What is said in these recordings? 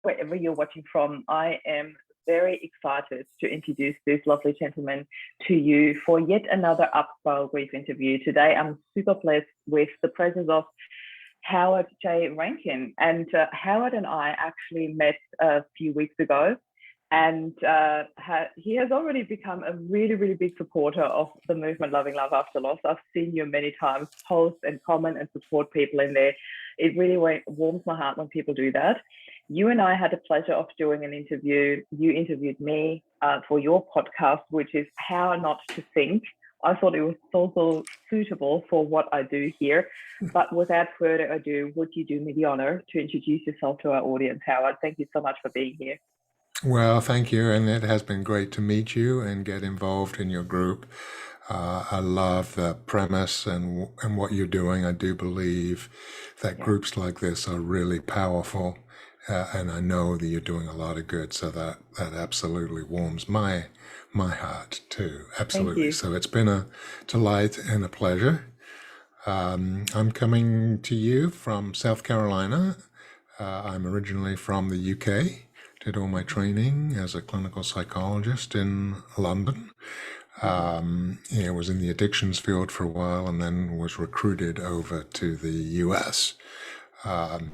wherever you're watching from. I am very excited to introduce this lovely gentleman to you for yet another Upscale Brief interview. Today, I'm super blessed with the presence of Howard J Rankin. And Howard and I actually met a few weeks ago. And he has already become a really, really big supporter of the movement Loving Love After Loss. I've seen you many times post and comment and support people in there. It really warms my heart when people do that. You and I had the pleasure of doing an interview. You interviewed me for your podcast, which is How Not to Think. I thought it was so suitable for what I do here. But without further ado, would you do me the honor to introduce yourself to our audience, Howard? Thank you so much for being here. Well, thank you. And it has been great to meet you and get involved in your group. I love the premise and what you're doing. I do believe that groups like this are really powerful. And I know that you're doing a lot of good. So that absolutely warms my heart too. Absolutely. So it's been a delight and a pleasure. I'm coming to you from South Carolina. I'm originally from the UK. Did all my training as a clinical psychologist in London. Was in the addictions field for a while and then was recruited over to the US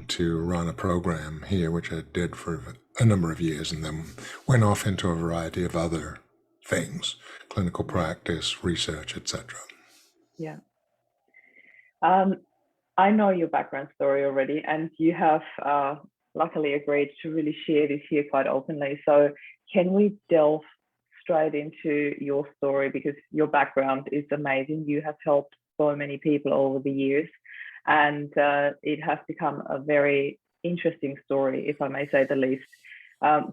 to run a program here, which I did for a number of years, and then went off into a variety of other things, clinical practice, research, etc. Yeah. I know your background story already, and you have luckily agreed to really share this here quite openly. So can we delve straight into your story, because your background is amazing. You have helped so many people over the years, and it has become a very interesting story, if I may say the least.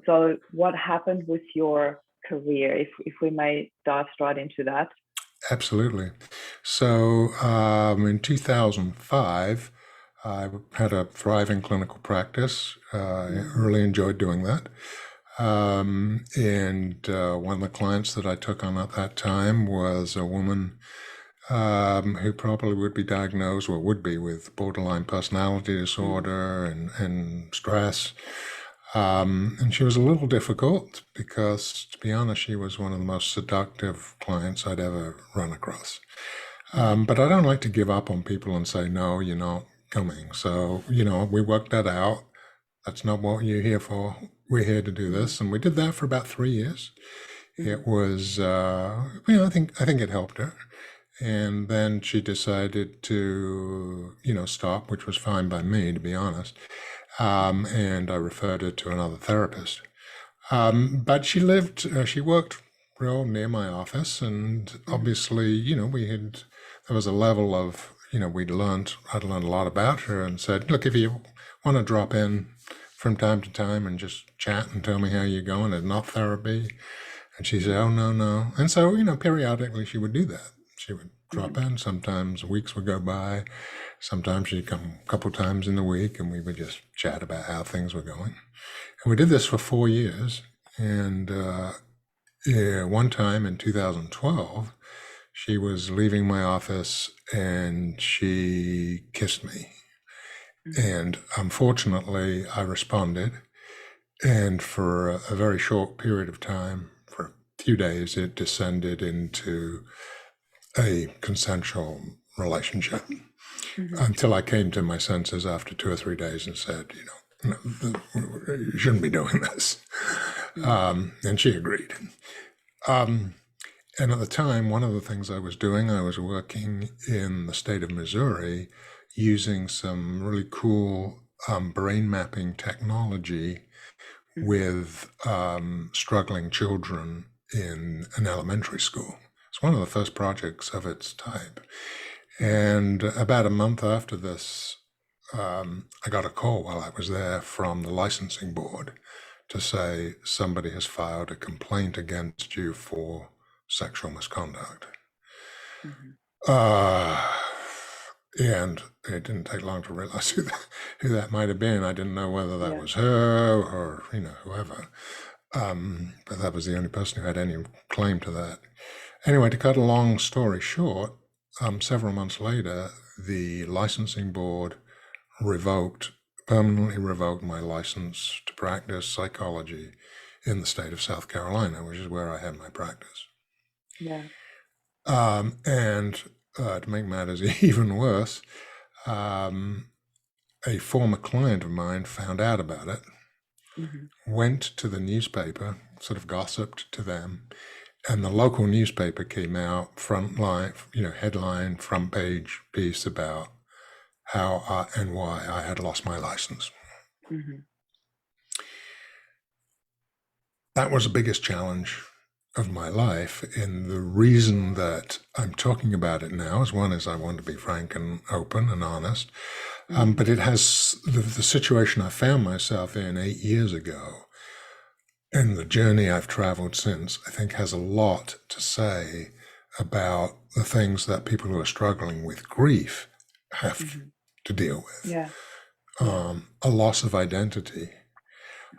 So what happened with your career, if we may dive straight into that? Absolutely. So in 2005, I had a thriving clinical practice. I really enjoyed doing that. And one of the clients that I took on at that time was a woman who probably would be diagnosed or would be with borderline personality disorder and stress. And she was a little difficult because, to be honest, she was one of the most seductive clients I'd ever run across. But I don't like to give up on people and say, no, you're not coming. So, we worked that out. That's not what you're here for. We're here to do this. And we did that for about 3 years. It was, I think it helped her. And then she decided to, stop, which was fine by me, to be honest. And I referred her to another therapist. But she worked real near my office, and obviously, there was a level of, I'd learned a lot about her, and said, look, if you want to drop in from time to time and just chat and tell me how you're going, it's not therapy. And she said, oh, no. And so, periodically she would do that. She would drop in. Sometimes weeks would go by. Sometimes she'd come a couple times in the week, and we would just chat about how things were going. And we did this for 4 years. And one time in 2012, she was leaving my office and she kissed me. And unfortunately, I responded. And for a very short period of time, for a few days, it descended into a consensual relationship until I came to my senses after 2 or 3 days and said, you shouldn't be doing this. And she agreed. And at the time, one of the things I was doing, I was working in the state of Missouri using some really cool brain mapping technology with struggling children in an elementary school. It's one of the first projects of its type. And about a month after this, I got a call while I was there from the licensing board to say somebody has filed a complaint against you for sexual misconduct. And it didn't take long to realize who that might have been. I didn't know whether that was her or, whoever. But that was the only person who had any claim to that. Anyway, to cut a long story short, several months later, the licensing board revoked permanently revoked my license to practice psychology in the state of South Carolina, which is where I had my practice. Yeah. And to make matters even worse, a former client of mine found out about it, went to the newspaper, sort of gossiped to them, and the local newspaper came out, front line, headline, front page piece about how and why I had lost my license. That was the biggest challenge of my life. And the reason that I'm talking about it now is, one is I want to be frank and open and honest. But it has the situation I found myself in 8 years ago, and the journey I've traveled since, I think has a lot to say about the things that people who are struggling with grief have to deal with. Yeah. A loss of identity.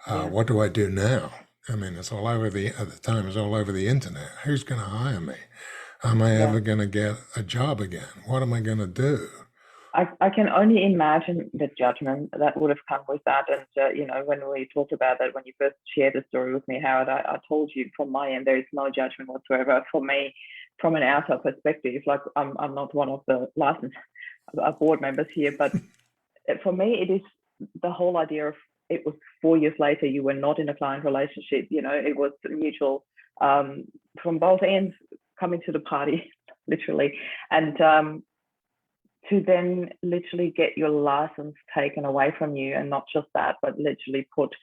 What do I do now? I mean, it's all over at the time, it's all over the internet. Who's going to hire me? Am I ever going to get a job again? What am I going to do? I can only imagine the judgment that would have come with that. And, when we talked about that, when you first shared the story with me, Howard, I told you from my end, there is no judgment whatsoever. For me, from an outside perspective, like I'm not one of the licensed board members here, but for me, it is the whole idea of, it was 4 years later, you were not in a client relationship, it was mutual from both ends coming to the party, literally. And to then literally get your license taken away from you, and not just that, but literally put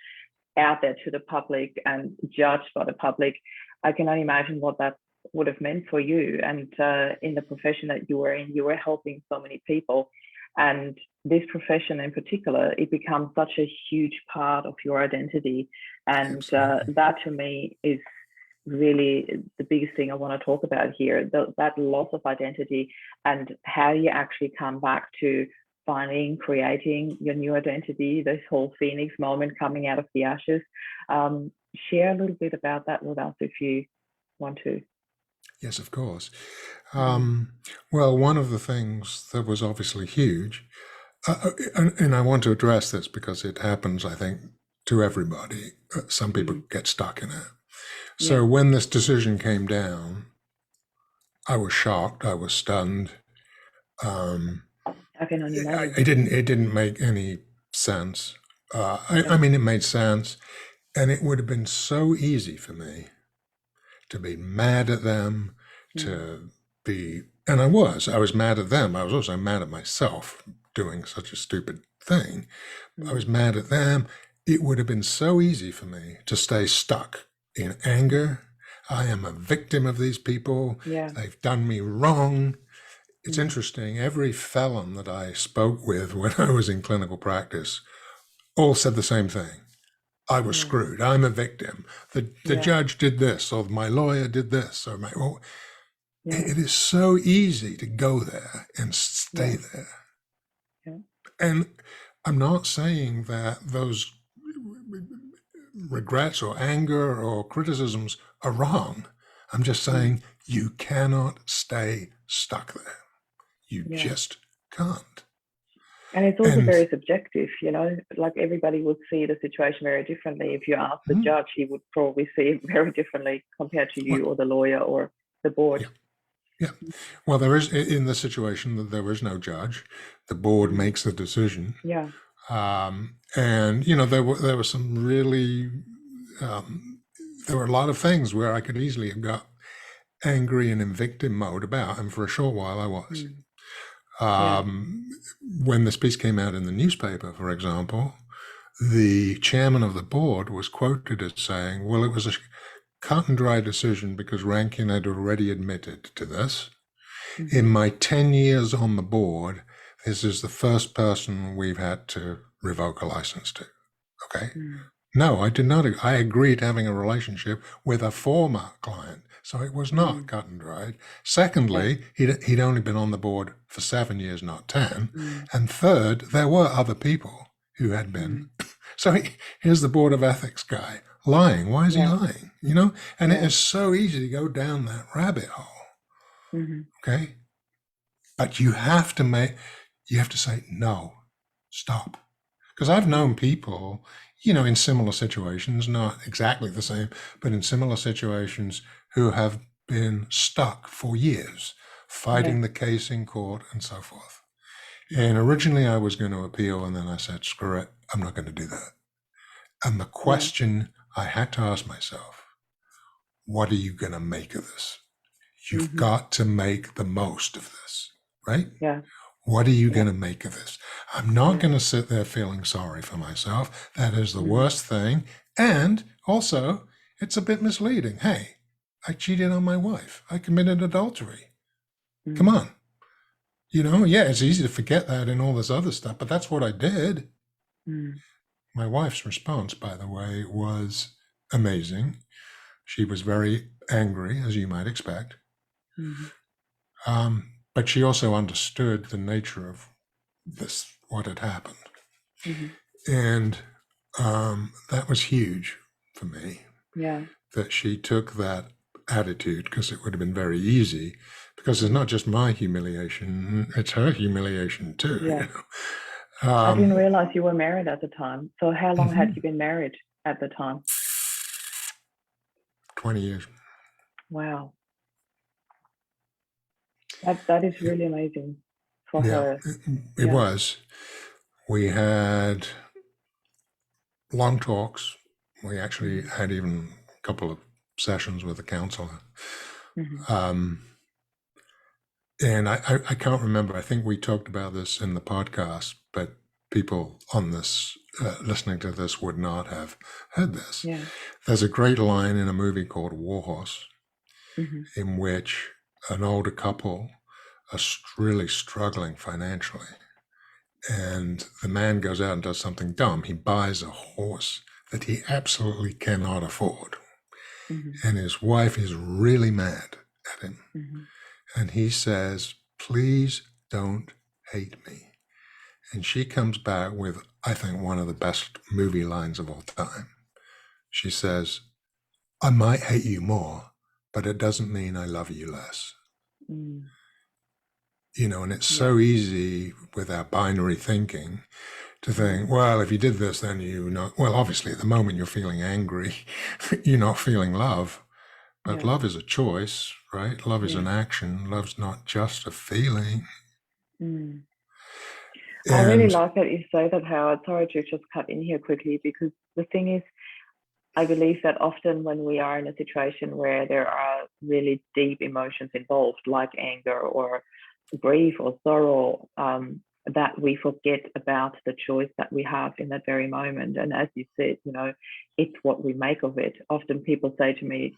out there to the public and judged by the public, I can only imagine what that would have meant for you. And in the profession that you were in, you were helping so many people. And this profession in particular, it becomes such a huge part of your identity. And that to me is really the biggest thing I want to talk about here, that loss of identity and how you actually come back to finding, creating your new identity, this whole Phoenix moment coming out of the ashes. Share a little bit about that with us if you want to. Yes, of course. Well, one of the things that was obviously huge, and I want to address this because it happens, I think, to everybody. Some people get stuck in it. So when this decision came down, I was shocked. I was stunned. I can only imagine. It didn't make any sense. I mean, it made sense, and it would have been so easy for me to be mad at them, and I was mad at them. I was also mad at myself doing such a stupid thing. I was mad at them. It would have been so easy for me to stay stuck in anger. I am a victim of these people. They've done me wrong. It's interesting. Every felon that I spoke with when I was in clinical practice all said the same thing. I was screwed. I'm a victim. The judge did this, or my lawyer did this, or it is so easy to go there and stay there. And I'm not saying that those regrets or anger or criticisms are wrong. I'm just saying you cannot stay stuck there. You just can't. And it's also very subjective, like everybody would see the situation very differently. If you ask the judge, he would probably see it very differently compared to you or the lawyer or the board. Yeah. Well, there is, in this situation, that there is no judge. The board makes the decision. Yeah. And, there were some really, there were a lot of things where I could easily have got angry and in victim mode about, and for a short while I was. When this piece came out in the newspaper, for example, the chairman of the board was quoted as saying, well, it was a cut and dry decision because Rankin had already admitted to this. In my 10 years on the board, this is the first person we've had to revoke a license to. Okay. No, I did not. I agreed having a relationship with a former client. So it was not cut and dried. Secondly, he'd only been on the board for 7 years, not 10. And third, there were other people who had been. So here's the board of ethics guy lying. Why is he lying? And it is so easy to go down that rabbit hole. Okay. But you have to say, no, stop. Because I've known people, in similar situations, not exactly the same, but in similar situations who have been stuck for years, Yeah. fighting the case in court and so forth. And originally I was going to appeal, and then I said, screw it, I'm not going to do that. And the Yeah. question I had to ask myself, what are you going to make of this? You've got to make the most of this, right? Yeah. What are you Yeah. going to make of this? I'm not Yeah. going to sit there feeling sorry for myself. That is the Mm. worst thing. And also, it's a bit misleading. Hey, I cheated on my wife. I committed adultery. Come Mm. on. Yeah, it's easy to forget that and all this other stuff, but that's what I did. Mm. My wife's response, by the way, was amazing. She was very angry, as you might expect. Mm. But she also understood the nature of what had happened. Mm. And that was huge for me, Yeah. that she took that attitude, because it would have been very easy, because it's Mm. not just my humiliation, it's her humiliation too. Yeah. I didn't realize you were married at the time. So how long had Mhm. you been married at the time? 20 years. Wow. That is really amazing for Yeah, her. it Yeah. was. We had long talks. We actually Mm. had even a couple of sessions with a counselor. Mm. And I can't remember. I think we talked about this in the podcast, but people on this, listening to this, would not have heard this. Yeah. There's a great line in a movie called Warhorse, Mm. in which an older couple are really struggling financially. And the man goes out and does something dumb. He buys a horse that he absolutely cannot afford. Mm. And his wife is really mad at him. Mm. And he says, please don't hate me. And she comes back with, I think, one of the best movie lines of all time. She says, I might hate you more, but it doesn't mean I love you less. Mm. And it's Yeah. so easy with our binary thinking to think, well, if you did this, then well, obviously at the moment you're feeling angry, you're not feeling love, but Yeah. love is a choice, right? Love is Yeah. an action. Love's not just a feeling. Mm. I really And like that you say that, Howard. Sorry to just cut in here quickly, because the thing is, I believe that often when we are in a situation where there are really deep emotions involved, like anger or grief or sorrow, that we forget about the choice that we have in that very moment. And as you said, it's what we make of it. Often people say to me,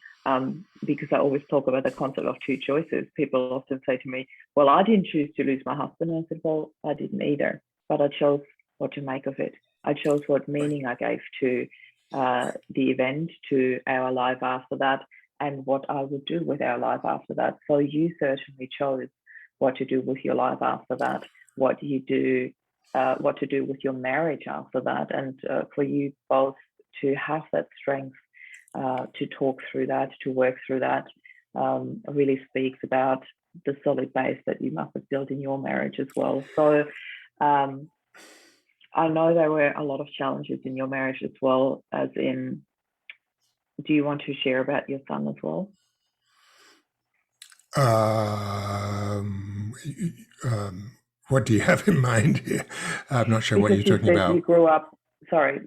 because I always talk about the concept of two choices, people often say to me, well, I didn't choose to lose my husband. And I said, well, I didn't either, but I chose what to make of it. I chose what meaning I gave to the event, to our life after that, and what I would do with our life after that. So you certainly chose what to do with your life after that, what you do, what to do with your marriage after that, and for you both to have that strength to talk through that, to work through that, really speaks about the solid base that you must have built in your marriage as well. So I know there were a lot of challenges in your marriage as well, as in, do you want to share about your son as well? um, what do you have in mind here? I'm not sure what Because you're you talking said you about. grew up, sorry,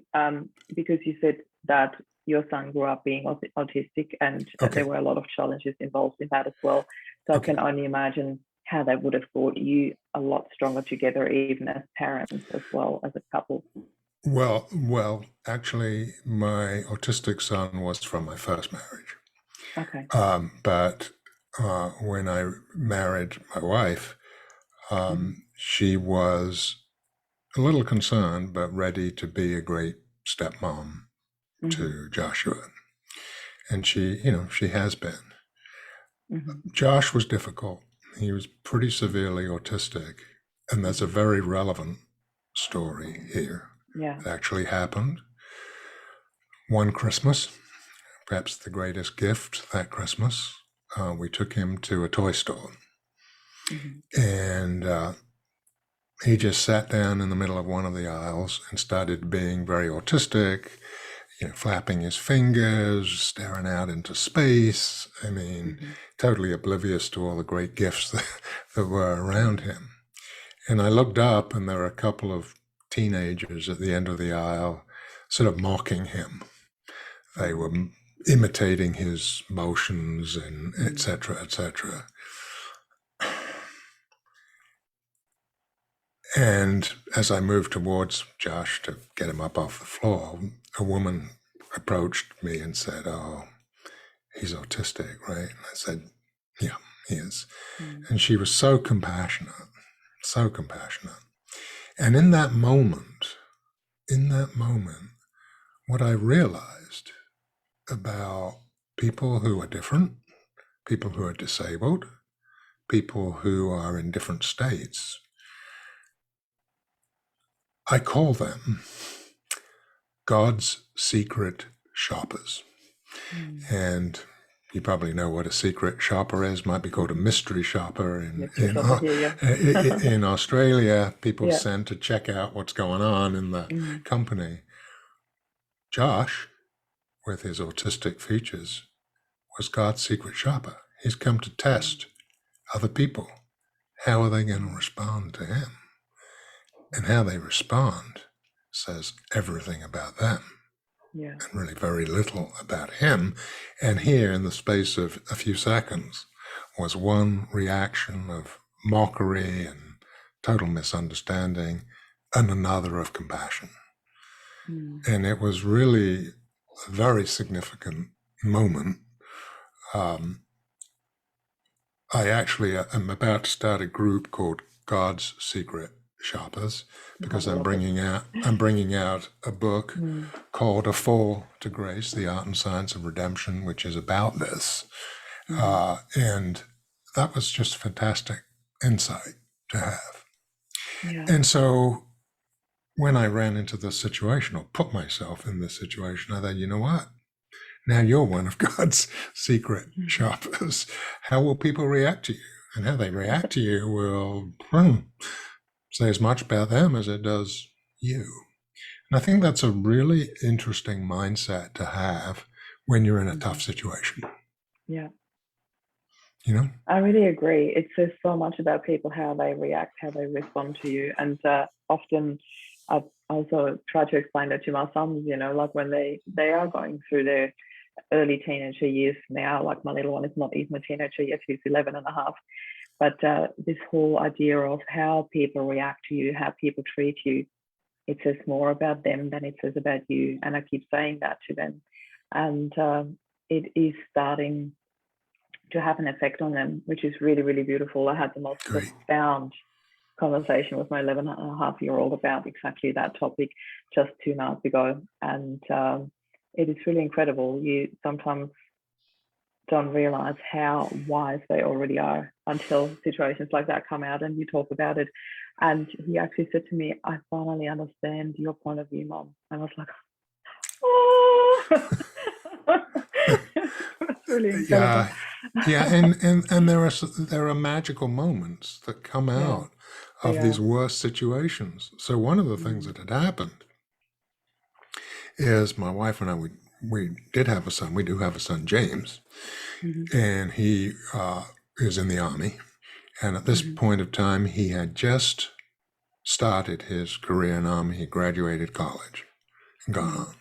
because you said that your son grew up being autistic, and there Okay. were a lot of challenges involved in that as well. So I Okay. can only imagine how that would have brought you a lot stronger together, even as parents as well as a couple. Well, actually, my autistic son was from my first marriage. Okay. But when I married my wife, Mm-hmm. she was a little concerned, but ready to be a great stepmom Mm-hmm. to Joshua. And she has been. Mm-hmm. Josh was difficult. He was pretty severely autistic. And there's a Mm-hmm. very relevant story here Yeah. that actually happened. One Christmas, perhaps the greatest gift that Christmas, we took him to a toy store. Mm-hmm. And he just sat down in the middle of one of the aisles and started being very autistic, flapping his fingers, staring out into space. I mean, totally oblivious to all the great gifts that were around him. And I looked up, and there were a couple of teenagers at the end of the aisle sort of mocking him. They were imitating his motions and et cetera, et cetera. And as I moved towards Josh to get him up off the floor, a woman approached me and said, "Oh, he's autistic, right?" And I said, "Yeah, he is." And she was so compassionate, so compassionate. And in that moment, what I realized about people who are different, people who are disabled, people who are in different states, I call them God's secret shoppers. And you probably know what a secret shopper is. Might be called a mystery shopper. In Australia, people send to check out what's going on in the company. Josh, with his autistic features, was God's secret shopper. He's come to test other people. How are they going to respond to him? And how they respond says everything about them. And really very little about him. And here, in the space of a few seconds, was one reaction of mockery and total misunderstanding, and another of compassion. And it was really a very significant moment. I actually am about to start a group called God's Secret Shoppers, because I'm bringing out a book called A Fall to Grace: The Art and Science of Redemption, which is about this. And that was just fantastic insight to have. And so when I ran into this situation, or put myself in this situation, I thought, you know what? Now you're one of God's secret shoppers. How will people react to you? And how they react to you will say as much about them as it does you. And I think that's a really interesting mindset to have when you're in a tough situation. Yeah. I really agree. It says so much about people, how they react, how they respond to you. And often I also try to explain that to my sons, like when they are going through their early teenager years now. Like my little one is not even a teenager yet, he's 11 and a half. But this whole idea of how people react to you, how people treat you, it says more about them than it says about you. And I keep saying that to them. And it is starting to have an effect on them, which is really, really beautiful. I had the most profound conversation with my 11-and-a-half-year-old about exactly that topic just 2 months ago. And it is really incredible. You sometimes don't realize how wise they already are until situations like that come out and you talk about it. And he actually said to me, "I finally understand your point of view, Mom." I was like, oh. It's really incredible. And there are magical moments that come out of these worst situations. So one of the things that had happened is my wife and I, we did have a son. We do have a son, James, and he is in the Army. And at this point of time, he had just started his career in the Army. He graduated college and gone on.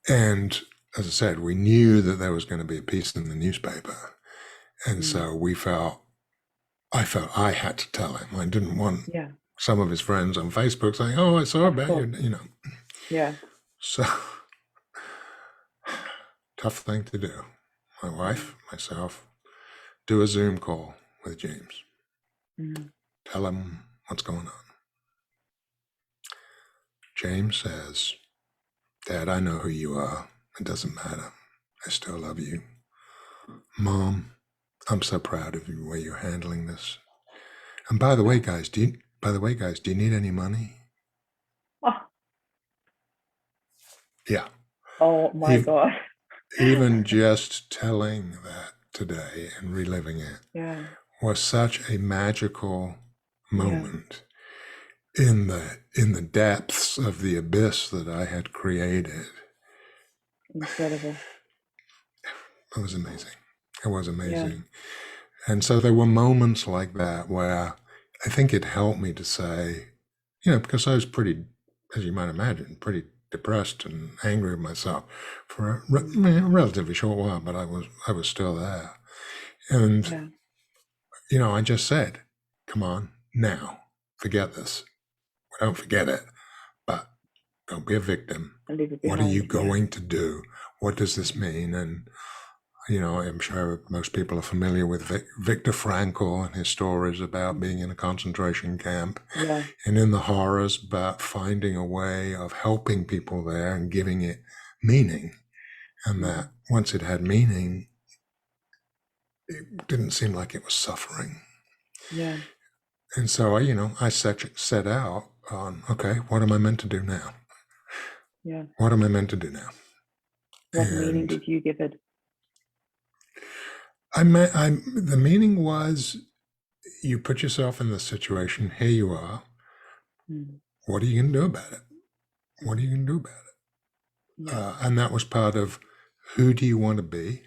And as I said, we knew that there was going to be a piece in the newspaper. And so I felt I had to tell him. I didn't want some of his friends on Facebook saying, "Oh, I saw about you," Yeah. So, tough thing to do. My wife, myself, do a Zoom call with James. Tell him what's going on. James says, "Dad, I know who you are. It doesn't matter. I still love you. Mom, I'm so proud of you, the way you're handling this. And by the way, guys, do you need any money?" Oh. Yeah. Oh my God. Even just telling that today and reliving it was such a magical moment. in the depths of the abyss that I had created. Incredible. It was amazing. It was amazing. And so there were moments like that where I think it helped me to say, because I was pretty, as you might imagine, pretty depressed and angry with myself for a relatively short while, but I was still there. And, I just said, come on, now, forget this. Don't forget it, but don't be a victim. What are you going to do? What does this mean? And, I'm sure most people are familiar with Viktor Frankl and his stories about being in a concentration camp and in the horrors, but finding a way of helping people there and giving it meaning. And that once it had meaning, it didn't seem like it was suffering. Yeah. And so, I set out on, okay, what am I meant to do now? Yeah. What am I meant to do now? What meaning did you give it? The meaning was, you put yourself in this situation. Here you are. What are you going to do about it? What are you going to do about it? And that was part of, who do you want to be?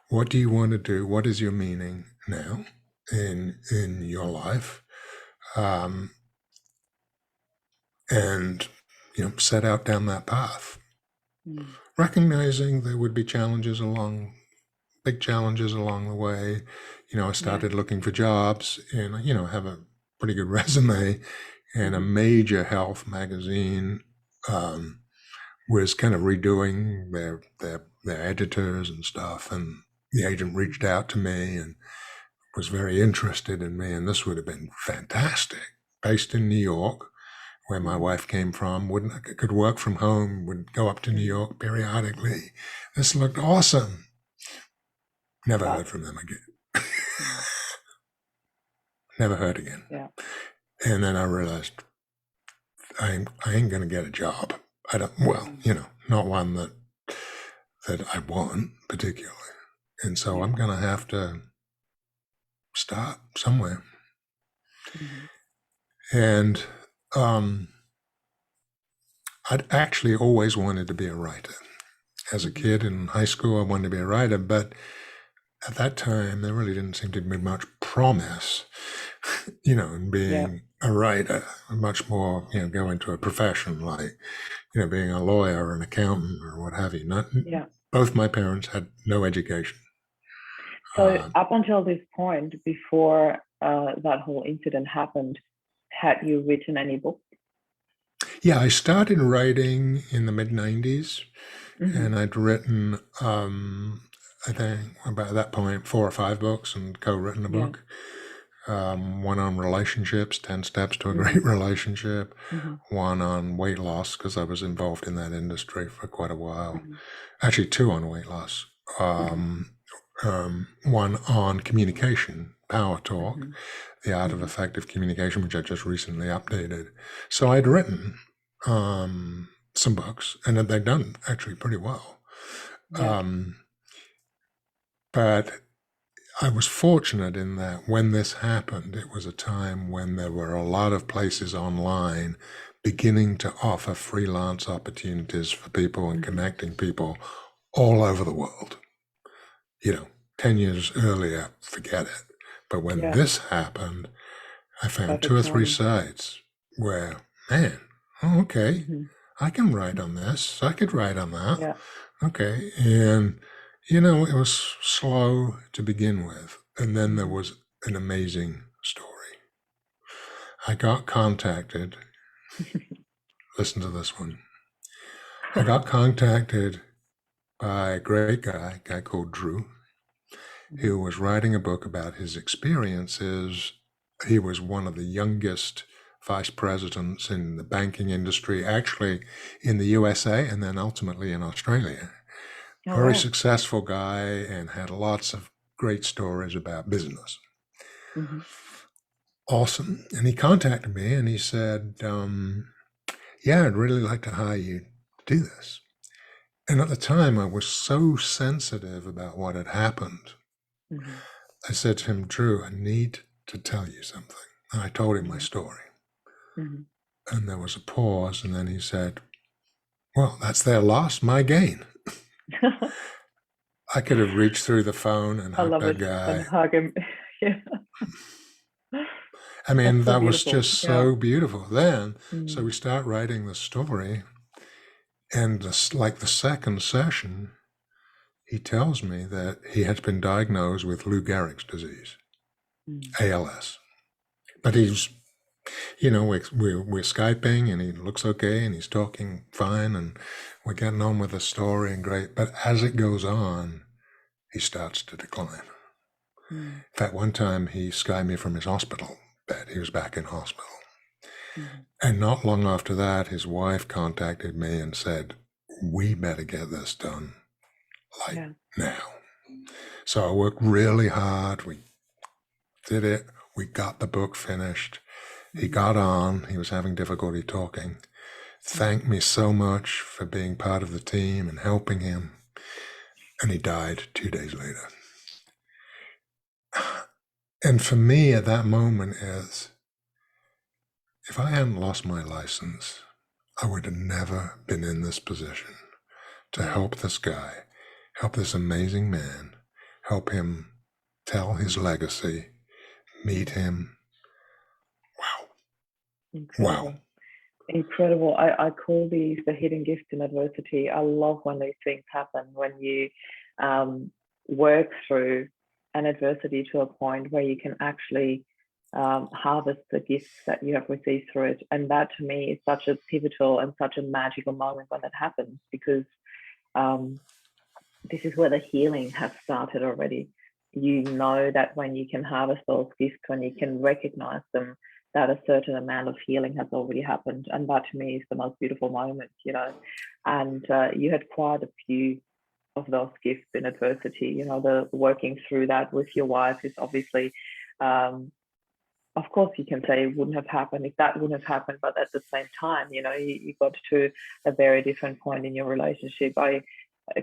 What do you want to do? What is your meaning now in your life? And set out down that path, recognizing there would be big challenges along the way. I started looking for jobs, and I have a pretty good resume, and a major health magazine was kind of redoing their editors and stuff, and the agent reached out to me and was very interested in me, and this would have been fantastic. Based in New York, where my wife came from, could work from home, would go up to New York periodically. This looked awesome. Never heard from them again. Never heard again. Yeah. And then I realized I ain't going to get a job. Not one that I want particularly. And so I'm going to have to start somewhere. And I'd actually always wanted to be a writer. As a kid in high school, I wanted to be a writer, but at that time, there really didn't seem to be much promise, in being a writer. Much more, go into a profession like, being a lawyer, an accountant, or what have you. Both my parents had no education. So up until this point, before that whole incident happened, had you written any books? Yeah, I started writing in the mid-90s, and I'd written, I think about that point, 4 or 5 books, and co-written a book. One on relationships, 10 Steps to a Great Relationship. One on weight loss, because I was involved in that industry for quite a while. Actually, 2 on weight loss. One on communication, Power Talk, The Art of Effective Communication, which I just recently updated. So I'd written some books, and they'd done actually pretty well. But I was fortunate in that when this happened, it was a time when there were a lot of places online beginning to offer freelance opportunities for people and connecting people all over the world. 10 years earlier, forget it. But when this happened, I found 2 or 3 sites where, okay, I can write on this. I could write on that. Okay. And, it was slow to begin with. And then there was an amazing story. I got contacted. Listen to this one. I got contacted by a great guy called Drew, who was writing a book about his experiences. He was one of the youngest vice presidents in the banking industry, actually in the USA and then ultimately in Australia. Very successful guy, and had lots of great stories about business. Awesome. And he contacted me and he said, I'd really like to hire you to do this. And at the time, I was so sensitive about what had happened. I said to him, Drew, I need to tell you something. And I told him my story. Mm-hmm. And there was a pause, and then he said, well, that's their loss, my gain. I could have reached through the phone and I hugged love that it. And guy. hug him. Yeah. I That's mean, so that was beautiful. just Yeah. so beautiful. Then, so Mm. we start writing the story, and like the second session, he tells me that he has been diagnosed with Lou Gehrig's disease, Mm. ALS. But he's, we're Skyping, and he looks okay, and he's talking fine, and we're getting on with the story and great. But as it goes on, he starts to decline. Mm. In fact, one time he Skyped me from his hospital bed. He was back in hospital. Mm. And not long after that, his wife contacted me and said, we better get this done, like Yeah. now. So I worked really hard. We did it. We got the book finished. He got on. He was having difficulty talking. Thanked me so much for being part of the team and helping him. And he died 2 days later. And for me at that moment is, if I hadn't lost my license, I would have never been in this position to Yeah. help this guy, help this amazing man, help him tell his legacy, meet him. Wow. Incredible. Wow. Incredible. I call these the hidden gifts in adversity. I love when these things happen, when you work through an adversity to a point where you can actually harvest the gifts that you have received through it. And that to me is such a pivotal and such a magical moment when that happens, because this is where the healing has started already. You know that when you can harvest those gifts, when you can recognize them, that a certain amount of healing has already happened. And that to me is the most beautiful moment, And you had quite a few of those gifts in adversity. The working through that with your wife is obviously, of course, you can say it wouldn't have happened if that wouldn't have happened, but at the same time, you got to a very different point in your relationship. I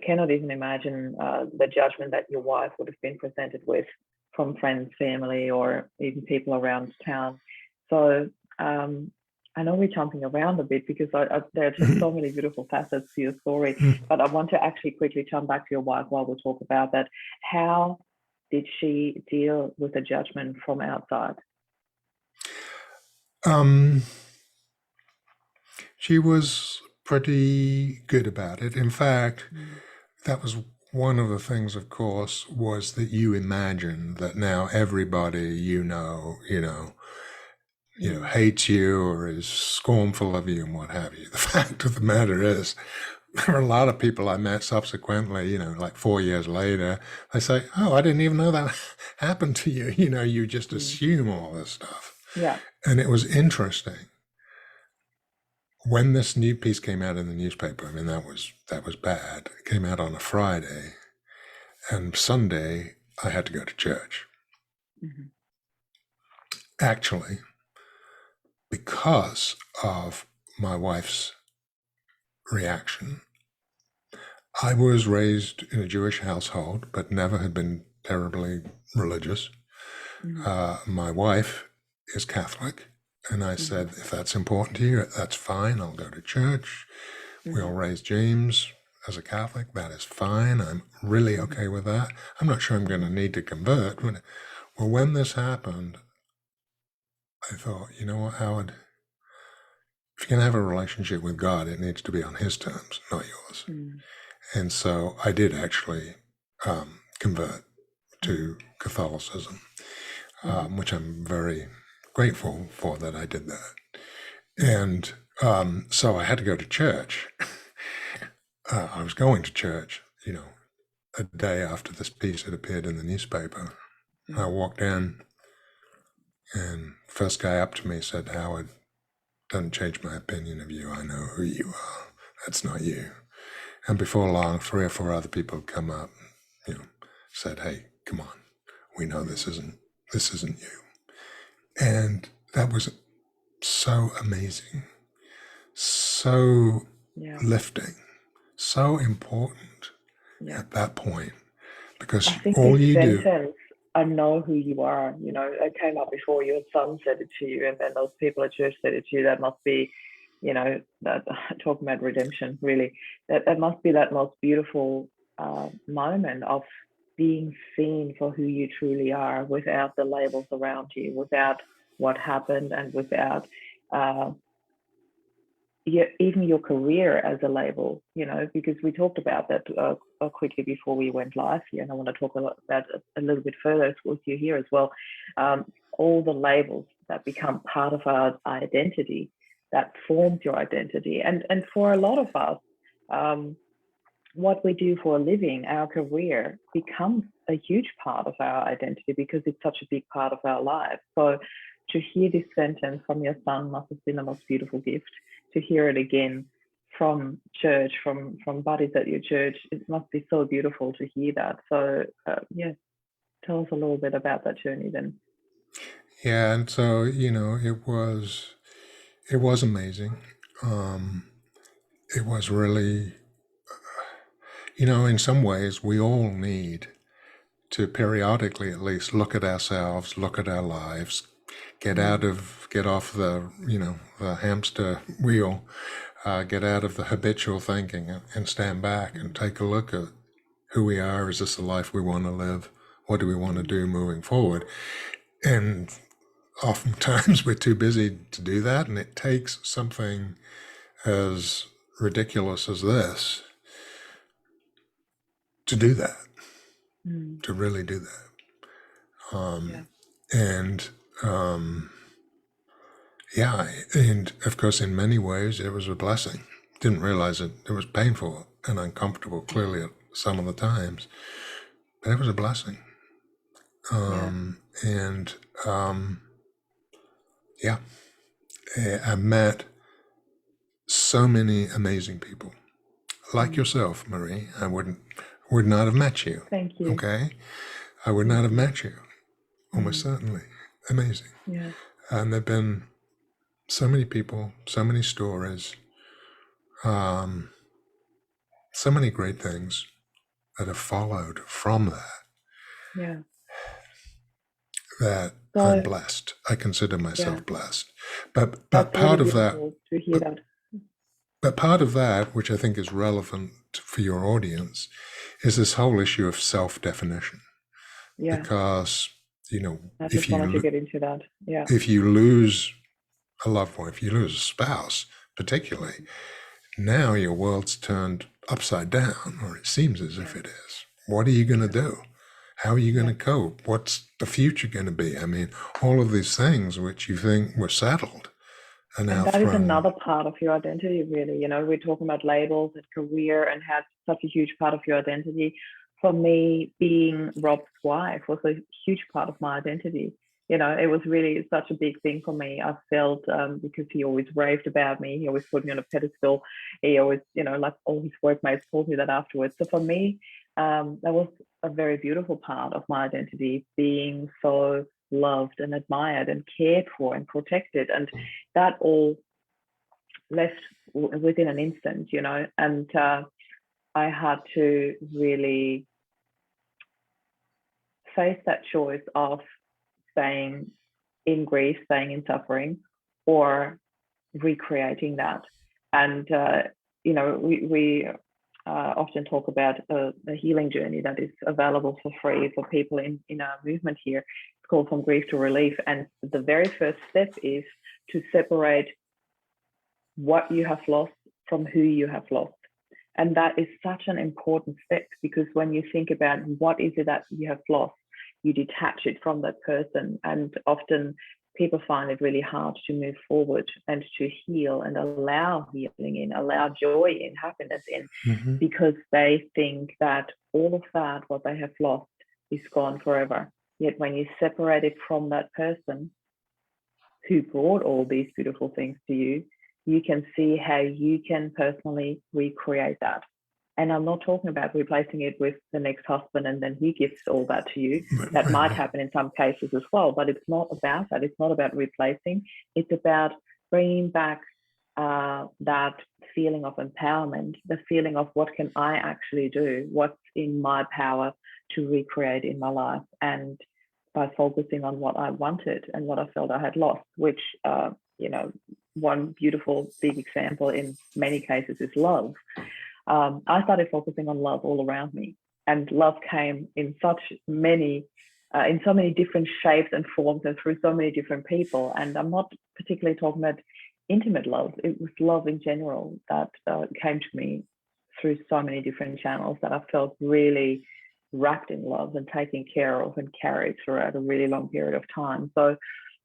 cannot even imagine the judgment that your wife would have been presented with from friends, family, or even people around town. So I know we're jumping around a bit because there are just so many beautiful facets to your story, but I want to actually quickly jump back to your wife while we talk about that. How did she deal with the judgment from outside? She was pretty good about it. In fact, that was one of the things, of course, was that you imagine that now everybody hates you or is scornful of you and what have you. The fact of the matter is, there are a lot of people I met subsequently, like 4 years later, they say, oh, I didn't even know that happened to you. You just assume all this stuff. Yeah. And it was interesting. When this new piece came out in the newspaper, I mean, that was bad. It came out on a Friday, and Sunday I had to go to church. Mm-hmm. Actually, because of my wife's reaction, I was raised in a Jewish household, but never had been terribly religious. Mm-hmm. My wife is Catholic, and I said, if that's important to you, that's fine. I'll go to church. We'll raise James as a Catholic. That is fine. I'm really okay with that. I'm not sure I'm going to need to convert. Well, when this happened, I thought, you know what, Howard? If you're going to have a relationship with God, it needs to be on his terms, not yours. And so I did actually convert to Catholicism, which I'm very grateful for that I did that. And so I had to go to church. I was going to church, a day after this piece had appeared in the newspaper. I walked in, and first guy up to me said, Howard, doesn't change my opinion of you. I know who you are. That's not you. And before long, 3 or 4 other people had come up, said, hey, come on. We know this isn't you. And that was so amazing, so lifting, so important at that point, because I think all this you do. sentence I know who you are. You know, it came up before. Your son said it to you, and then those people at church said it to you. That must be, you know, that talking about redemption. Really, that must be that most beautiful moment of being seen for who you truly are, without the labels around you, without what happened, and without uh, even your career as a label, you know, because we talked about that quickly before we went live here, and I want to talk about a little bit further with you here as well. All the labels that become part of our identity, that forms your identity, and for a lot of us, what we do for a living, our career, becomes a huge part of our identity because it's such a big part of our life. So to hear this sentence from your son must have been the most beautiful gift. To hear it again from church, from buddies at your church, it must be so beautiful to hear that. So yeah, tell us a little bit about that journey then. Yeah, and so, you know, it was amazing. It was really, you know, in some ways we all need to periodically at least look at ourselves, look at our lives, get off the, you know, the hamster wheel, get out of the habitual thinking and stand back and take a look at who we are. Is this the life we want to live? What do we want to do moving forward? And oftentimes we're too busy to do that, and it takes something as ridiculous as this to do that, to really do that. And yeah, and of course, in many ways, it was a blessing. Didn't realize it. It was painful and uncomfortable, clearly, at some of the times, but it was a blessing. And yeah, I met so many amazing people, like yourself, Marie. I would not have met you. Thank you. Okay, I would not have met you. Almost certainly, amazing. Yeah. And there've been so many people, so many stories, so many great things that have followed from that. Yeah. That So, I'm blessed. I consider myself blessed. But that's part really of that, beautiful to hear that. but part of that, which I think is relevant for your audience, is this whole issue of self-definition. Yeah. Because, you know, I just wanted to get into that. Yeah. if you lose a loved one, if you lose a spouse, particularly, now your world's turned upside down, or it seems as if it is. What are you going to do? How are you going to cope? What's the future going to be? I mean, all of these things which you think were settled are now And that is thrown. another part of your identity, really. You know, we're talking about labels and career and how it's such a huge part of your identity. For me, being Rob's wife was a huge part of my identity. You know, it was really such a big thing for me. I felt because he always raved about me, he always put me on a pedestal. He always, you know, like all his workmates told me that afterwards. So for me, that was a very beautiful part of my identity, being so loved and admired and cared for and protected. And that all left within an instant, you know, and I had to really face that choice of staying in grief, staying in suffering, or recreating that. And, you know, we often talk about a healing journey that is available for free for people in our movement here. It's called From Grief to Relief. And the very first step is to separate what you have lost from who you have lost. And that is such an important step, because when you think about what is it that you have lost, you detach it from that person. And often people find it really hard to move forward and to heal and allow healing in, allow joy in, happiness in, because they think that all of that, what they have lost, is gone forever. Yet when you separate it from that person who brought all these beautiful things to you, you can see how you can personally recreate that. And I'm not talking about replacing it with the next husband and then he gives all that to you. That might happen in some cases as well, but it's not about that. It's not about replacing. It's about bringing back that feeling of empowerment, the feeling of what can I actually do? What's in my power to recreate in my life? And by focusing on what I wanted and what I felt I had lost, which, one beautiful big example in many cases is love. I started focusing on love all around me, and love came in so many different shapes and forms and through so many different people. And I'm not particularly talking about intimate love. It was love in general that came to me through so many different channels, that I felt really wrapped in love and taken care of and carried throughout a really long period of time. So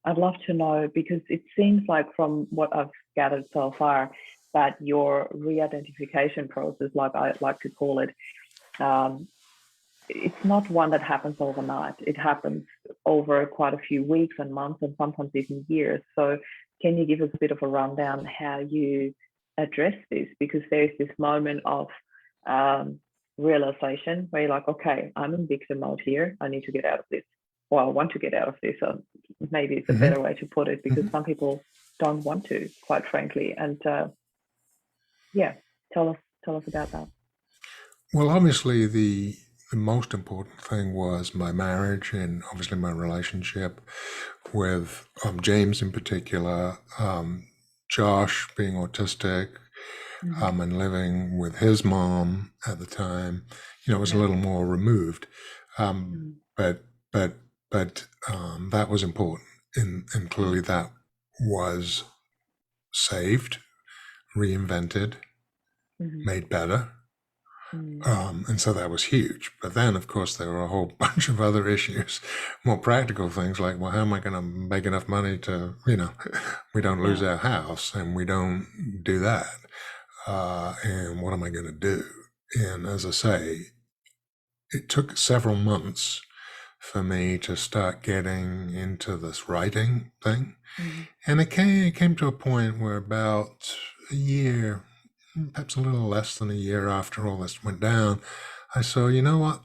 I'd love to know, because it seems like from what I've gathered so far, that your re-identification process, like I like to call it, it's not one that happens overnight. It happens over quite a few weeks and months and sometimes even years. So can you give us a bit of a rundown how you address this? Because there's this moment of realization where you're like, okay, I'm in victim mode here. I need to get out of this. Or I want to get out of this. Or maybe it's a better way to put it, because some people don't want to, quite frankly. And tell us about that. Well, obviously the most important thing was my marriage, and obviously my relationship with James in particular, Josh being autistic, and living with his mom at the time, was a little more removed. But that was important, and clearly that was saved, reinvented, made better. And so that was huge. But then, of course, there were a whole bunch of other issues, more practical things like, well, how am I going to make enough money to, we don't lose our house, and we don't do that. And what am I going to do? And as I say, it took several months for me to start getting into this writing thing. And it came to a point where about a year, perhaps a little less than a year after all this went down, I saw, you know what?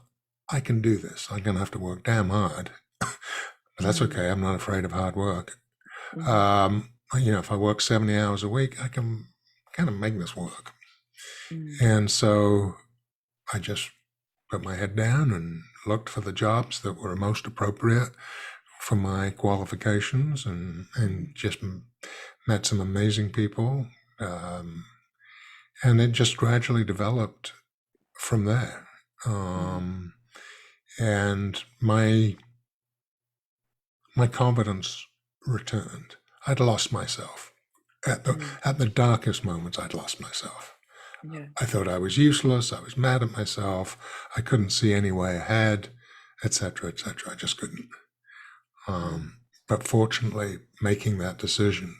I can do this. I'm going to have to work damn hard. But that's okay. I'm not afraid of hard work. If I work 70 hours a week, I can kind of make this work. And so I just put my head down and looked for the jobs that were most appropriate for my qualifications, and just met some amazing people. And it just gradually developed from there. And my confidence returned. I'd lost myself. At the darkest moments, I'd lost myself. I thought I was useless. I was mad at myself. I couldn't see any way ahead, etc., etc. I just couldn't. But fortunately, making that decision,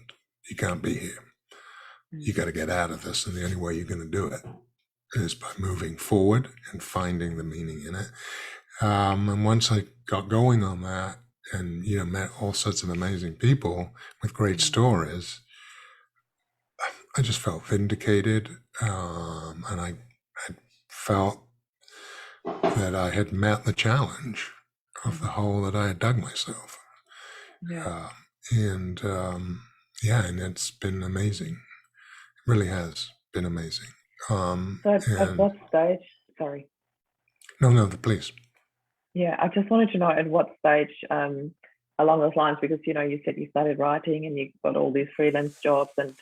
you can't be here. You got to get out of this, and the only way you're going to do it is by moving forward and finding the meaning in it. And once I got going on that, and met all sorts of amazing people with great stories, I just felt vindicated, and I felt that I had met the challenge of the hole that I had dug myself. And it's been amazing. It really has been amazing. So at what stage? Sorry. No, please. Yeah, I just wanted to know at what stage along those lines, because you said you started writing and you got all these freelance jobs and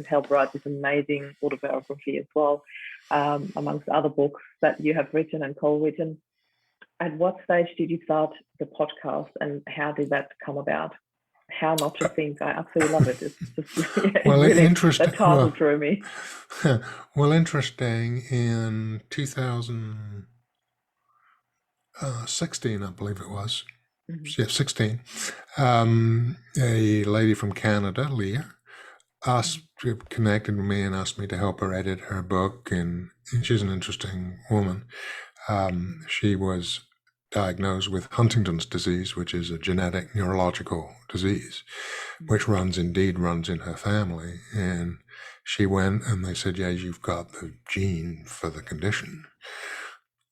helped write this amazing autobiography as well, amongst other books that you have written and co-written. At what stage did you start the podcast, and how did that come about? How Not to Think. I absolutely love it. It's just interesting. That title drew me. Well, interesting. In 2016, I believe it was. Yeah, 16. A lady from Canada, Leah, connected with me and asked me to help her edit her book, and she's an interesting woman. She was diagnosed with Huntington's disease, which is a genetic neurological disease, which runs in her family. And she went and they said, yeah, you've got the gene for the condition.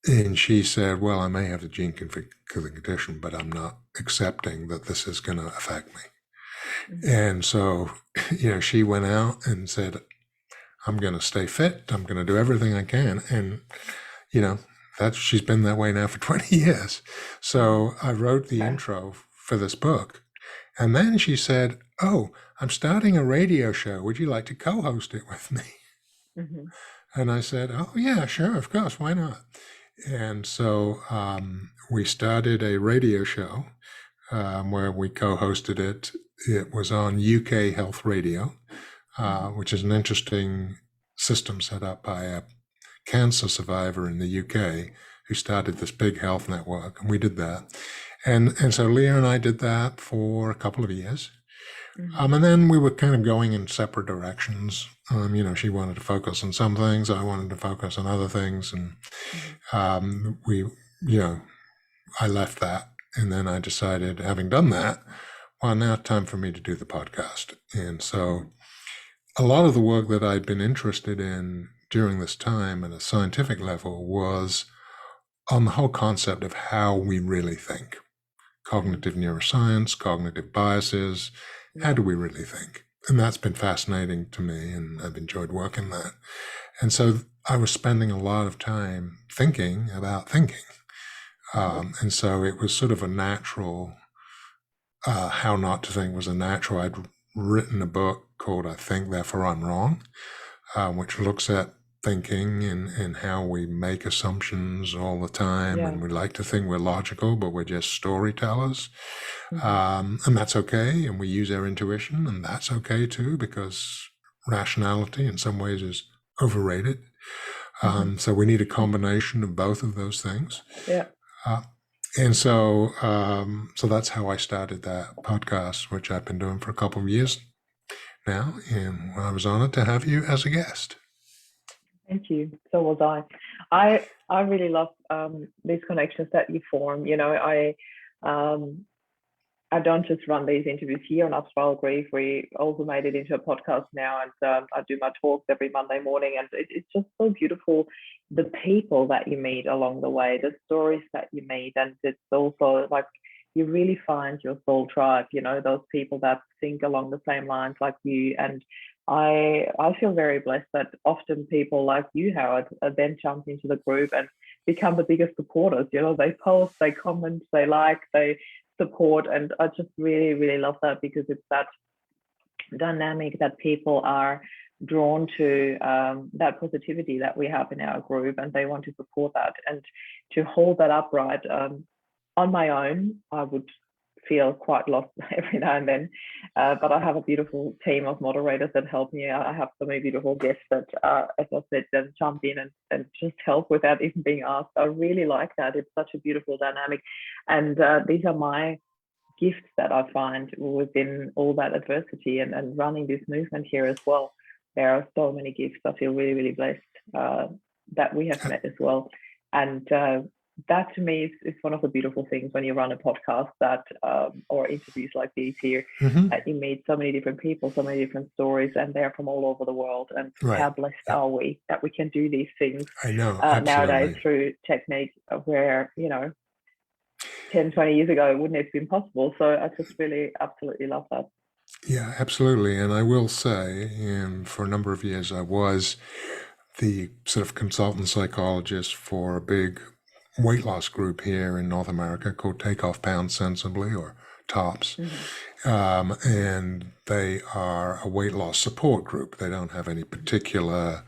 And she said, well, I may have the gene for the condition, but I'm not accepting that this is going to affect me. And so, she went out and said, I'm going to stay fit. I'm going to do everything I can. And, she's been that way now for 20 years. So I wrote the Okay. intro for this book. And then she said, "Oh, I'm starting a radio show. Would you like to co-host it with me?" Mm-hmm. And I said, "Oh, yeah, sure, of course, why not?" And so we started a radio show where we co-hosted it. It was on UK Health Radio, which is an interesting system set up by a cancer survivor in the UK who started this big health network, and we did that. And so Leah and I did that for a couple of years. And then we were kind of going in separate directions. She wanted to focus on some things, I wanted to focus on other things, and I left that. And then I decided, having done that, well, now it's time for me to do the podcast. And so a lot of the work that I'd been interested in during this time at a scientific level was on the whole concept of how we really think. Cognitive neuroscience, cognitive biases, how do we really think? And that's been fascinating to me, and I've enjoyed working that. And so I was spending a lot of time thinking about thinking. And so it was sort of a natural, how not to think was a natural. I'd written a book called I Think, Therefore I'm Wrong, which looks at thinking and how we make assumptions all the time. And we like to think we're logical, but we're just storytellers. And that's okay. And we use our intuition, and that's okay too, because rationality in some ways is overrated. So we need a combination of both of those things. Yeah. And so that's how I started that podcast, which I've been doing for a couple of years now. And I was honored to have you as a guest. Thank you. So was I. I really love these connections that you form. I don't just run these interviews here on Upspiral Grief. We also made it into a podcast now, and I do my talks every Monday morning, and it's just so beautiful, the people that you meet along the way, the stories that you meet, and it's also like you really find your soul tribe, those people that think along the same lines like you. And I feel very blessed that often people like you, Howard, then jump into the group and become the biggest supporters. They post, they comment, they like, they support, and I just really, really love that, because it's that dynamic that people are drawn to, that positivity that we have in our group, and they want to support that and to hold that upright. On my own, I would feel quite lost every now and then, but I have a beautiful team of moderators that help me. I have so many beautiful guests that, as I said, then jump in and just help without even being asked. I really like that. It's such a beautiful dynamic, and these are my gifts that I find within all that adversity and running this movement here as well. There are so many gifts. I feel really, really blessed that we have met as well. And that to me is one of the beautiful things when you run a podcast that or interviews like these here, that you meet so many different people, so many different stories, and they're from all over the world. And how blessed are we that we can do these things nowadays through technique, where 10, 20 years ago it wouldn't have been possible. So I just really absolutely love that. Yeah, absolutely. And I will say, for a number of years, I was the sort of consultant psychologist for a big weight loss group here in North America called Take Off Pounds Sensibly, or TOPS. And they are a weight loss support group. They don't have any particular,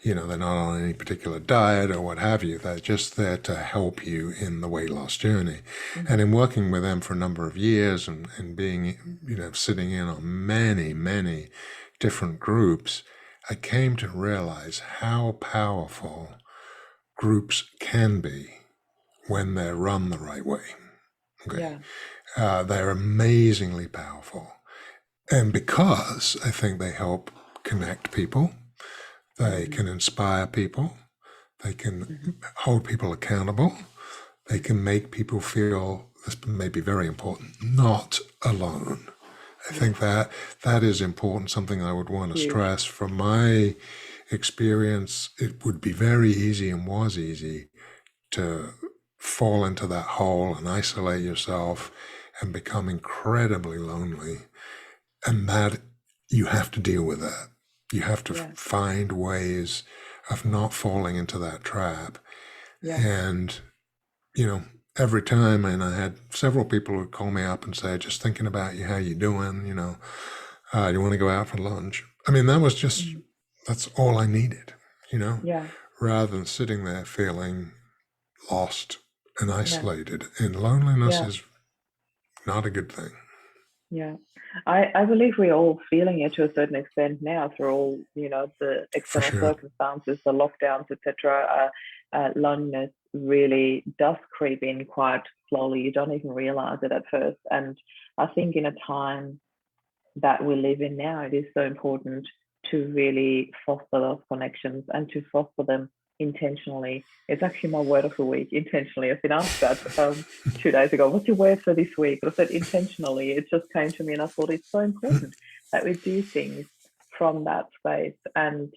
they're not on any particular diet or what have you. They're just there to help you in the weight loss journey. And in working with them for a number of years and being, sitting in on many, many different groups, I came to realize how powerful groups can be when they're run the right way. Okay. They're amazingly powerful. And because I think they help connect people, they can inspire people, they can hold people accountable, they can make people feel, this may be very important, not alone. I think that is important, something I would want to stress. From my experience, it would be very easy, and was easy, to fall into that hole and isolate yourself and become incredibly lonely. And that, you have to deal with that. You have to find ways of not falling into that trap. Yeah. And, you know, every time, and I had several people who call me up and say, just thinking about you, how you doing, you want to go out for lunch? I mean, Mm. that's all I needed, Yeah. rather than sitting there feeling lost and Yeah. isolated. And loneliness Yeah. is not a good thing. Yeah. I believe we're all feeling it to a certain extent now through all, the For external sure. circumstances, the lockdowns, etc. Loneliness really does creep in quite slowly. You don't even realize it at first. And I think in a time that we live in now, it is so important to really foster those connections and to foster them intentionally. It's actually my word of the week, intentionally. I've been asked that 2 days ago. What's your word for this week? I said intentionally. It just came to me, and I thought it's so important that we do things from that space, and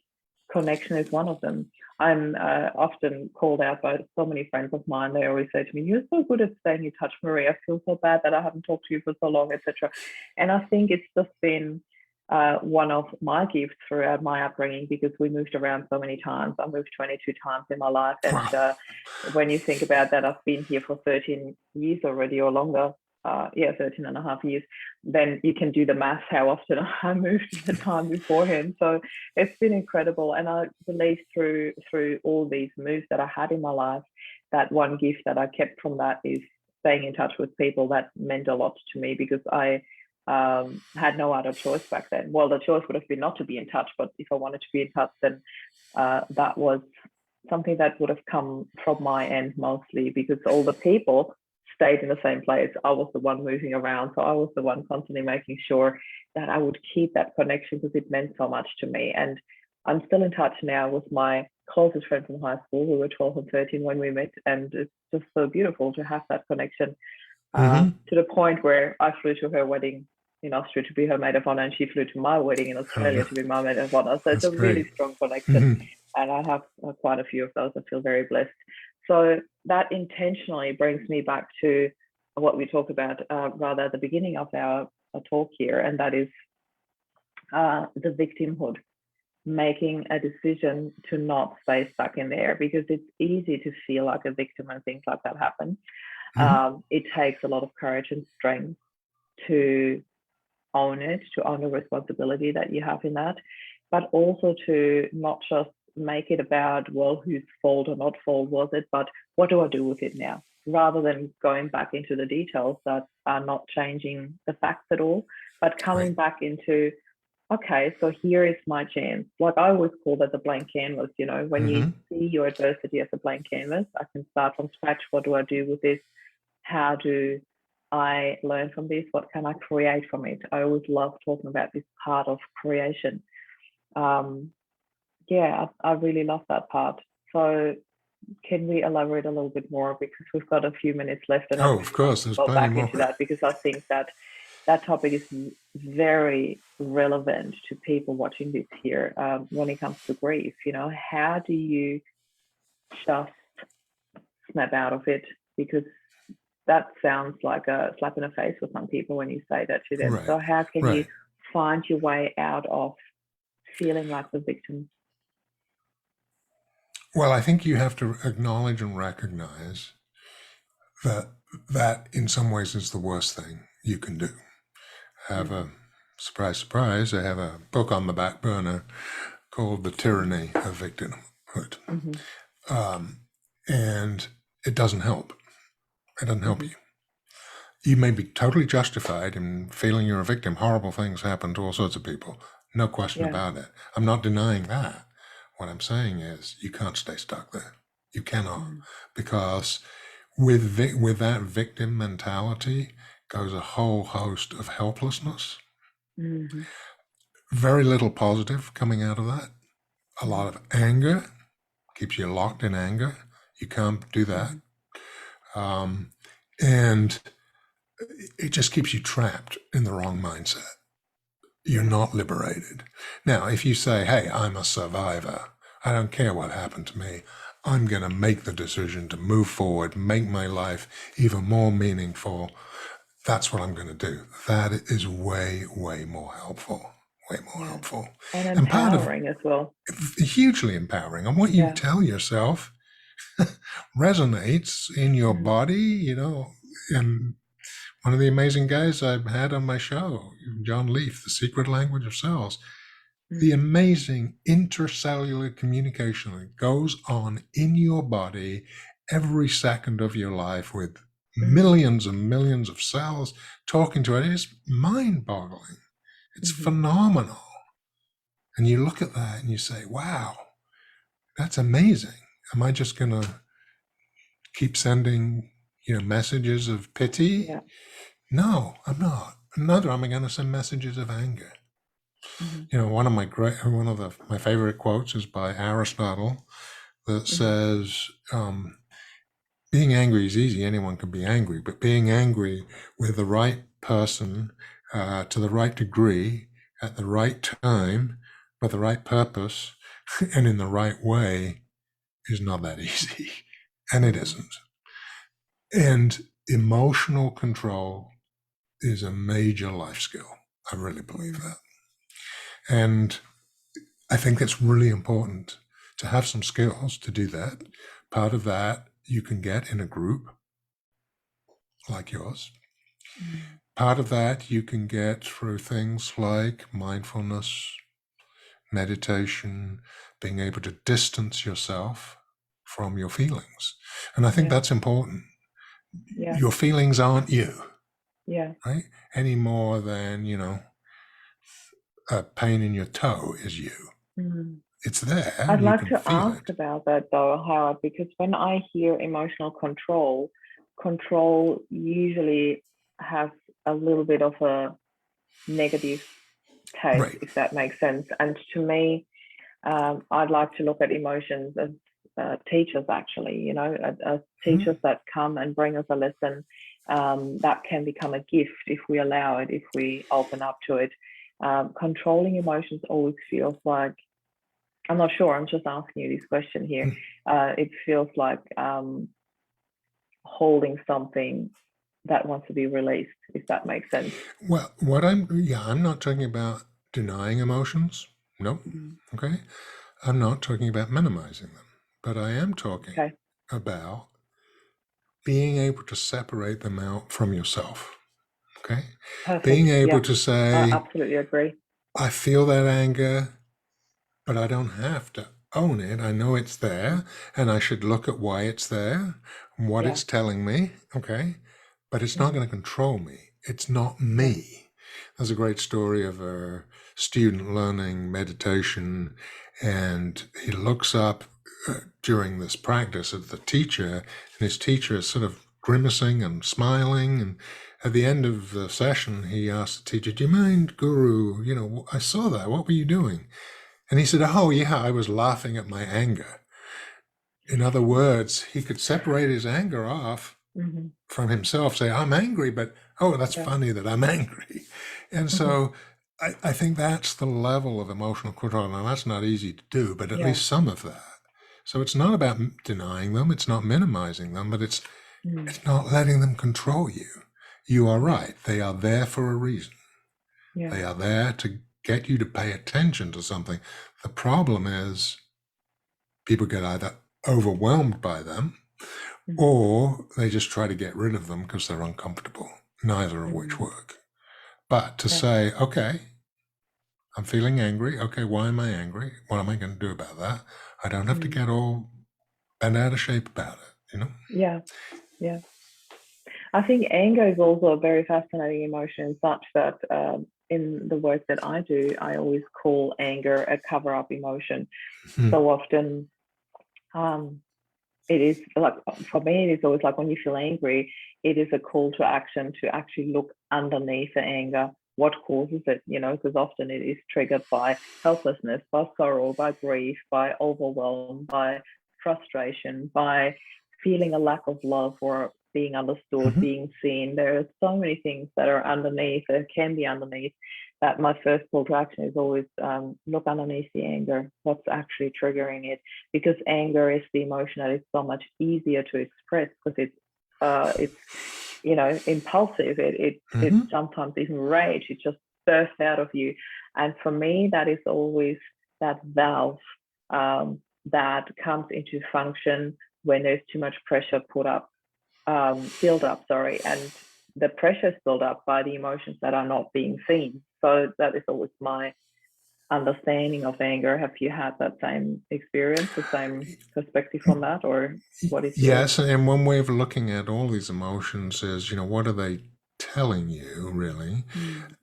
connection is one of them. I'm often called out by so many friends of mine. They always say to me, "You're so good at staying in touch, Marie. I feel so bad that I haven't talked to you for so long, etc." And I think it's just been one of my gifts throughout my upbringing, because we moved around so many times. I moved 22 times in my life. And Wow. when you think about that, I've been here for 13 years already, or longer. 13 and a half years. Then you can do the math how often I moved the time beforehand. So it's been incredible. And I believe through all these moves that I had in my life, that one gift that I kept from that is staying in touch with people. That meant a lot to me, because I had no other choice back then. Well, the choice would have been not to be in touch, but if I wanted to be in touch, then that was something that would have come from my end mostly, because all the people stayed in the same place. I was the one moving around, so I was the one constantly making sure that I would keep that connection, because it meant so much to me. And I'm still in touch now with my closest friend from high school. We were 12 and 13 when we met, and it's just so beautiful to have that connection, Mm-hmm. to the point where I flew to her wedding in Austria to be her maid of honor, and she flew to my wedding in Oh, Australia to be my maid of honor. So it's that's a really great. strong connection, Mm-hmm. and I have quite a few of those. I feel very blessed. So that intentionally brings me back to what we talked about rather at the beginning of our talk here, and that is the victimhood. Making a decision to not stay stuck in there, because it's easy to feel like a victim when things like that happen. Mm-hmm. It takes a lot of courage and strength to own it, to own the responsibility that you have in that, but also to not just make it about, well, whose fault or not fault was it, but what do I do with it now? Rather than going back into the details that are not changing the facts at all, but Right. coming back into, okay, so here is my chance. Like I always call that the blank canvas, when you Mm-hmm. see your adversity as a blank canvas, I can start from scratch. What do I do with this? How do I learn from this? What can I create from it? I always love talking about this part of creation. Um, I really love that part. So can we elaborate a little bit more, because we've got a few minutes left, and I Oh, just of want course, to there's go plenty back more. into that, because I think that that topic is very relevant to people watching this here, when it comes to grief. How do you just snap out of it? Because that sounds like a slap in the face for some people when you say that to them. Right. So how can you Right. find your way out of feeling like the victim? Well, I think you have to acknowledge and recognize that that in some ways is the worst thing you can do. Have Mm-hmm. a surprise, surprise. I have a book on the back burner called The Tyranny of Victimhood. Mm-hmm. And it doesn't help. It doesn't help Mm-hmm. you. You may be totally justified in feeling you're a victim. Horrible things happen to all sorts of people. No question Yeah. about it. I'm not denying that. What I'm saying is you can't stay stuck there. You cannot. Mm-hmm. Because with that victim mentality goes a whole host of helplessness. Mm-hmm. Very little positive coming out of that. A lot of anger keeps you locked in anger. You can't do that. Mm-hmm. And it just keeps you trapped in the wrong mindset. You're Yeah. not liberated. Now, if you say, hey, I'm a survivor, I don't care what happened to me, I'm going to make the decision to move forward, make my life even more meaningful, that's what I'm going to do. That is way, way more helpful. Way more Yeah. helpful. And And part of empowering as well. hugely empowering. And what you Yeah. tell yourself, resonates in your body, and one of the amazing guys I've had on my show, John Leaf, The Secret Language of Cells, the amazing intercellular communication that goes on in your body every second of your life with millions and millions of cells talking to it is mind-boggling. It's phenomenal. And you look at that and you say, wow, that's amazing. Am I just going to keep sending, messages of pity? Yeah. No, I'm not. Neither am I going to send messages of anger. One of my favorite quotes is by Aristotle that says, being angry is easy. Anyone can be angry, but being angry with the right person, to the right degree, at the right time, for the right purpose, and in the right way is not that easy. And it isn't. And emotional control is a major life skill. I really believe that. And I think it's really important to have some skills to do that. Part of that you can get in a group like yours. Part of that you can get through things like mindfulness, meditation, being able to distance yourself from your feelings. And I think that's important. Yeah. Your feelings aren't you. Yeah. Right? Any more than, a pain in your toe is you. It's there. I'd you like can to feel ask it. about that though, Howard, because when I hear emotional control usually has a little bit of a negative taste, Right. if that makes sense. And to me, I'd like to look at emotions as teachers, actually, as teachers that come and bring us a lesson that can become a gift if we allow it, if we open up to it. Controlling emotions always feels like, I'm not sure, I'm just asking you this question here. It feels like holding something that wants to be released, if that makes sense. Well, I'm not talking about denying emotions. Nope. Okay. I'm not talking about minimizing them, but I am talking about being able to separate them out from yourself. Okay. Perfect. Being able to say, I absolutely agree. I feel that anger, but I don't have to own it. I know it's there, and I should look at why it's there and what it's telling me. Okay. But it's not going to control me. It's not me. There's a great story of a student learning meditation, and he looks up during this practice at the teacher, and his teacher is sort of grimacing and smiling. And at the end of the session, he asked the teacher, "Do you mind, Guru? I saw that. What were you doing?" And he said, "Oh, yeah, I was laughing at my anger." In other words, he could separate his anger off from himself, say, I'm angry, but, oh, that's funny that I'm angry. And so I think that's the level of emotional control. Now, that's not easy to do, but at least some of that. So it's not about denying them. It's not minimizing them, but it's not letting them control you. You are right. They are there for a reason. They are there to get you to pay attention to something. The problem is people get either overwhelmed by them, or they just try to get rid of them because they're uncomfortable, neither of which work. But to say, okay, I'm feeling angry. Okay, why am I angry? What am I going to do about that? I don't have to get all bent out of shape about it, Yeah. I think anger is also a very fascinating emotion, such that in the work that I do, I always call anger a cover-up emotion. So often, it is like, for me, it is always like when you feel angry, it is a call to action to actually look underneath the anger. What causes it? Because often it is triggered by helplessness, by sorrow, by grief, by overwhelm, by frustration, by feeling a lack of love or being understood, being seen. There are so many things that are underneath, that can be underneath, that my first call to action is always look underneath the anger. What's actually triggering it? Because anger is the emotion that is so much easier to express because it's impulsive. It's sometimes even rage. It just bursts out of you. And for me, that is always that valve that comes into function when there's too much pressure build up, and the pressure is built up by the emotions that are not being seen. So that is always my understanding of anger. Have you had that same experience, the same perspective on that, or what is Yes, and one way of looking at all these emotions is, what are they telling you, really?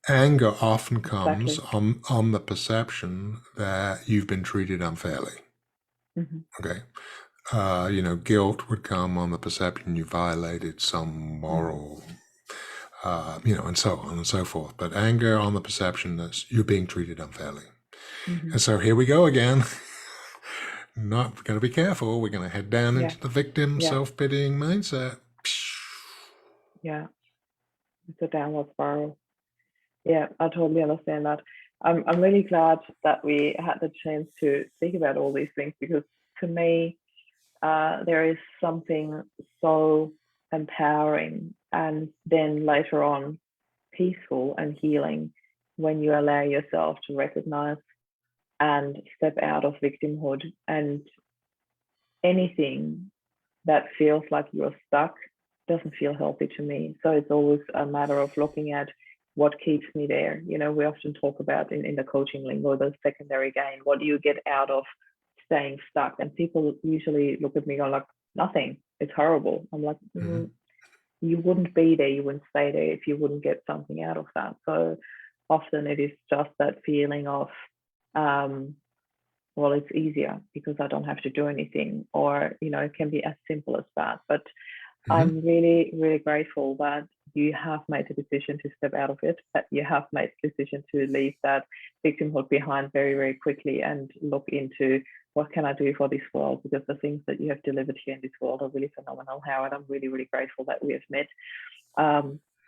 Anger often comes on the perception that you've been treated unfairly. Okay. Guilt would come on the perception you violated some moral, and so on and so forth. But anger on the perception that you're being treated unfairly. And so here we go again. Not going to be careful. We're going to head down into the victim self-pitying mindset. Yeah, it's a downward spiral. Yeah, I totally understand that. I'm really glad that we had the chance to speak about all these things, because to me, there is something so empowering and then later on peaceful and healing when you allow yourself to recognize and step out of victimhood, and anything that feels like you're stuck doesn't feel healthy to me. So it's always a matter of looking at what keeps me there. We often talk about in the coaching lingo, the secondary gain. What do you get out of staying stuck? And people usually look at me and go like, nothing, it's horrible. I'm like, you wouldn't be there, you wouldn't stay there if you wouldn't get something out of that. So often it is just that feeling of, well, it's easier because I don't have to do anything, or it can be as simple as that. But I'm really, really grateful that you have made the decision to step out of it, that you have made the decision to leave that victimhood behind very, very quickly and look into what can I do for this world, because the things that you have delivered here in this world are really phenomenal, Howard. I'm really, really grateful that we have met.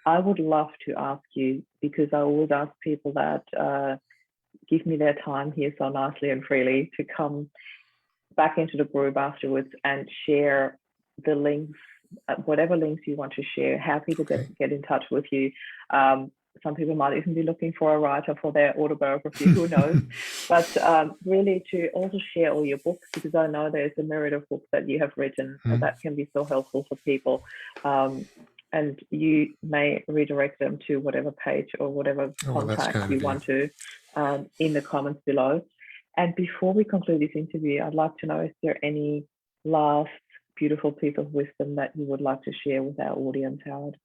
I would love to ask you, because I always ask people that give me their time here so nicely and freely, to come back into the group afterwards and share the links, whatever links you want to share, how people get in touch with you. Some people might even be looking for a writer for their autobiography, who knows? But really to also share all your books, because I know there's a myriad of books that you have written that can be so helpful for people. And you may redirect them to whatever page or whatever contact you want to in the comments below. And before we conclude this interview, I'd like to know if there are any last beautiful piece of wisdom that you would like to share with our audience, Howard.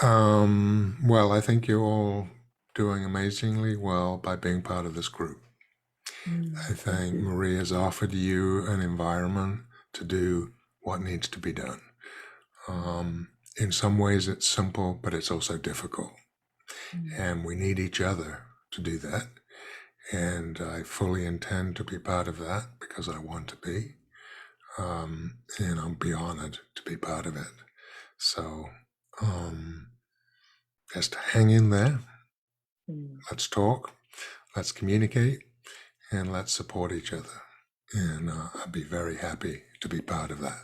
Well, I think you're all doing amazingly well by being part of this group. I think Marie has offered you an environment to do what needs to be done. In some ways it's simple, but it's also difficult. And we need each other to do that. And I fully intend to be part of that because I want to be. And I'll be honored to be part of it. So just hang in there. Let's talk, let's communicate, and let's support each other. And I'd be very happy to be part of that.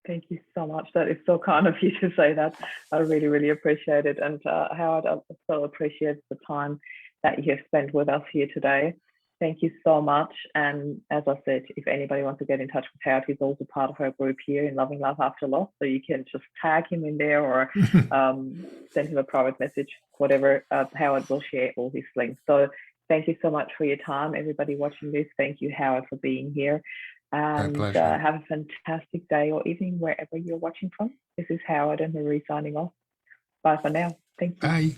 Thank you so much. That is so kind of you to say that. I really, really appreciate it. And Howard, I so appreciate the time that you have spent with us here today. Thank you so much. And as I said, if anybody wants to get in touch with Howard, he's also part of our group here in Loving Life After Loss. So you can just tag him in there or send him a private message, whatever. Howard will share all his links. So thank you so much for your time. Everybody watching this, thank you, Howard, for being here. And have a fantastic day or evening wherever you're watching from. This is Howard and Marie signing off. Bye for now. Thank you. Bye.